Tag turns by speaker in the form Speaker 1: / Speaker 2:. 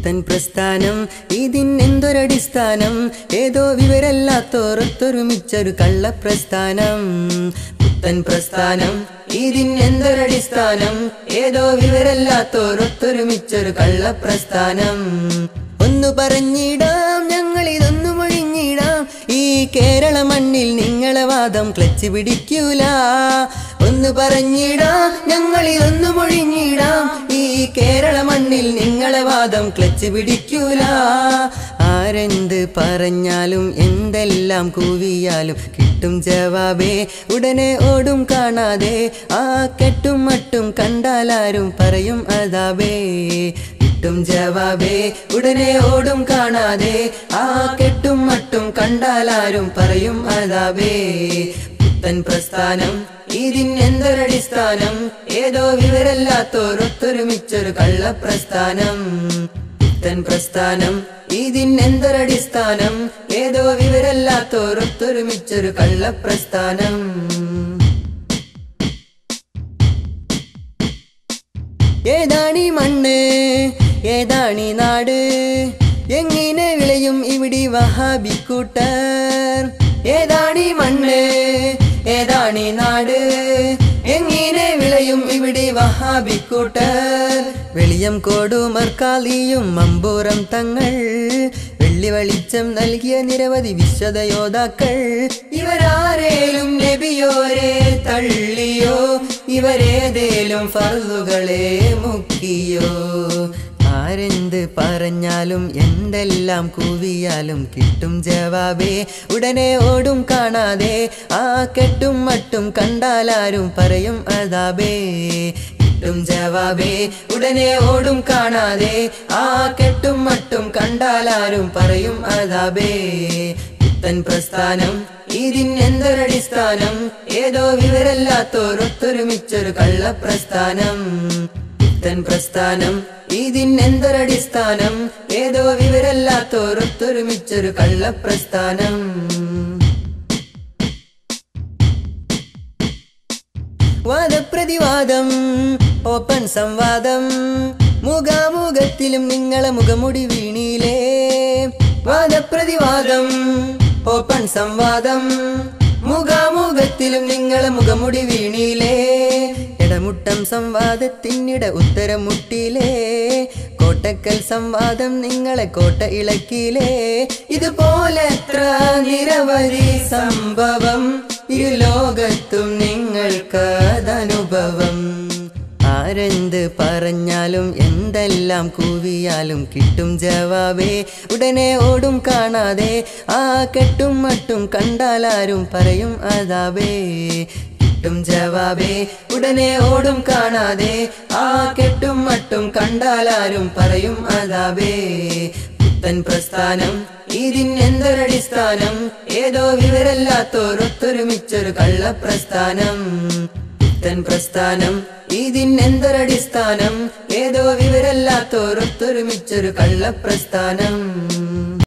Speaker 1: പുത്തൻ പ്രസ്ഥാനം ഇതിനെന്തൊരടിസ്ഥാനം ഏതോ വിവരല്ലാത്തോരൊത്തൊരുമിച്ചൊരു കള്ളപ്രസ്ഥാനം പുത്തൻ പ്രസ്ഥാനം ഇതിനെന്തൊരടിസ്ഥാനം ഏതോ വിവരല്ലാത്തോരൊത്തൊരുമിച്ചൊരു കള്ളപ്രസ്ഥാനം ഒന്നു പറഞ്ഞിടാം ഞങ്ങളിതൊന്നു മൊഴിഞ്ഞിടാം ഈ കേരള മണ്ണിൽ നിങ്ങളെ വാദം ക്ലച്ച് പിടിക്കൂല ഒന്ന് പറഞ്ഞിടാം ഞങ്ങളിതൊന്നു മൊഴിഞ്ഞിടാം ഈ കേരള മണ്ണിൽ നിങ്ങളെ വാദം ക്ലച്ച് പിടിക്കൂല ആരെന്ത് പറഞ്ഞാലും എന്തെല്ലാം കൂവിയാലും കിട്ടും ജവാബേ ഉടനെ ഓടും കാണാതെ ആ കെട്ടും മട്ടും കണ്ടാലാരും പറയും അതാബേ കിട്ടും ജവാബേ ഉടനെ ഓടും കാണാതെ ആ കെട്ടും മട്ടും കണ്ടാലാരും പറയും അതാബേ പുത്തൻ പ്രസ്ഥാനം ഇതിനെന്തൊരടിസ്ഥാനം ഏതോ വിവരല്ലാത്തോരൊത്തൊരുമിച്ചൊരു കള്ളപ്രസ്ഥാനം പുത്തൻ പ്രസ്ഥാനം ഇതിനെന്തൊരടിസ്ഥാനം ഏതോ വിവരല്ലാത്തോരൊത്തൊരുമിച്ചൊരു കള്ളപ്രസ്ഥാനം ഏതാണീ മണ്ണ് ഏതാണീ നാട് എങ്ങനെ വിളയും ഇവിടെ വഹാബിക്കൂട്ടർ ഏതാണീ മണ്ണ് ഏതാണീ നാട് എങ്ങനെ വിളയും ഇവിടെ വഹാബിക്കൂട്ടർ വെളിയം കോടുമർക്കാലിയും മമ്പൂറം തങ്ങൾ വെള്ളി വെളിച്ചം നൽകിയ നിരവധി വിശ്വതയോദ്ധാക്കൾ ഇവരാരേലും നബിയോരെ തള്ളിയോ ഇവരേതേലും ഫർളുകളെ മുക്കിയോ ആരെന്ത് പറഞ്ഞാലും എന്തെല്ലാം കൂവിയാലും കിട്ടും ജവാബേ ഉടനെ ഓടും കാണാതെ ആ കെട്ടും മട്ടും കണ്ടാലാരും പറയും അതാബേ കിട്ടും ജവാബേ ഉടനെ ഓടും കാണാതെ ആ കെട്ടും മട്ടും കണ്ടാലാരും പറയും അതാബേ പുത്തൻ പ്രസ്ഥാനം ഇതിനെന്തൊരടിസ്ഥാനം ഏതോ വിവരല്ലാത്തോരൊത്തൊരുമിച്ചൊരു കള്ളപ്രസ്ഥാനം പുത്തൻ പ്രസ്ഥാനം ഇതിനെന്തൊരടിസ്ഥാനം ഏതോ വിവരല്ലാത്തോരൊത്തൊരുമിച്ചൊരു കള്ളപ്രസ്ഥാനം വാദപ്രതിവാദം ഓപ്പൺ സംവാദം മുഖാമുഖത്തിലും നിങ്ങളെ മുഖമുടി വീണിലേ വാദപ്രതിവാദം ഓപ്പൺ സംവാദം മുഖാമുഖത്തിലും നിങ്ങളെ മുഖമുടി വീണിലേ ഇടമുട്ടം സംവാദത്തിനിട ഉത്തരം മുട്ടിലേ കോട്ടക്കൽ സംവാദം നിങ്ങളെ കോട്ട ഇളക്കിലേ ഇതുപോലെ എത്ര നിരവധി സംഭവം ഇരു ലോകത്തും നിങ്ങൾക്കതനുഭവം ആരെന്ത് പറഞ്ഞാലും എന്തെല്ലാം കൂവിയാലും കിട്ടും ജവാബേ ഉടനെ ഓടും കാണാതെ ആ കെട്ടും മട്ടും കണ്ടാലാരും പറയും അതാബേ കിട്ടും ജവാബേ ഉടനെ ഓടും കാണാതെ ആ കെട്ടും മട്ടും കണ്ടാലാരും പറയും അതാബേ പുത്തൻ പ്രസ്ഥാനം ഇതിനെന്തൊരടിസ്ഥാനം ഏതോ വിവരല്ലാത്തോരൊത്തൊരുമിച്ചൊരു കള്ളപ്രസ്ഥാനം പുത്തൻ പ്രസ്ഥാനം ഇതിനെന്തൊരടിസ്ഥാനം ഏതോ വിവരല്ലാത്തോരൊത്തൊരുമിച്ചൊരു കള്ളപ്രസ്ഥാനം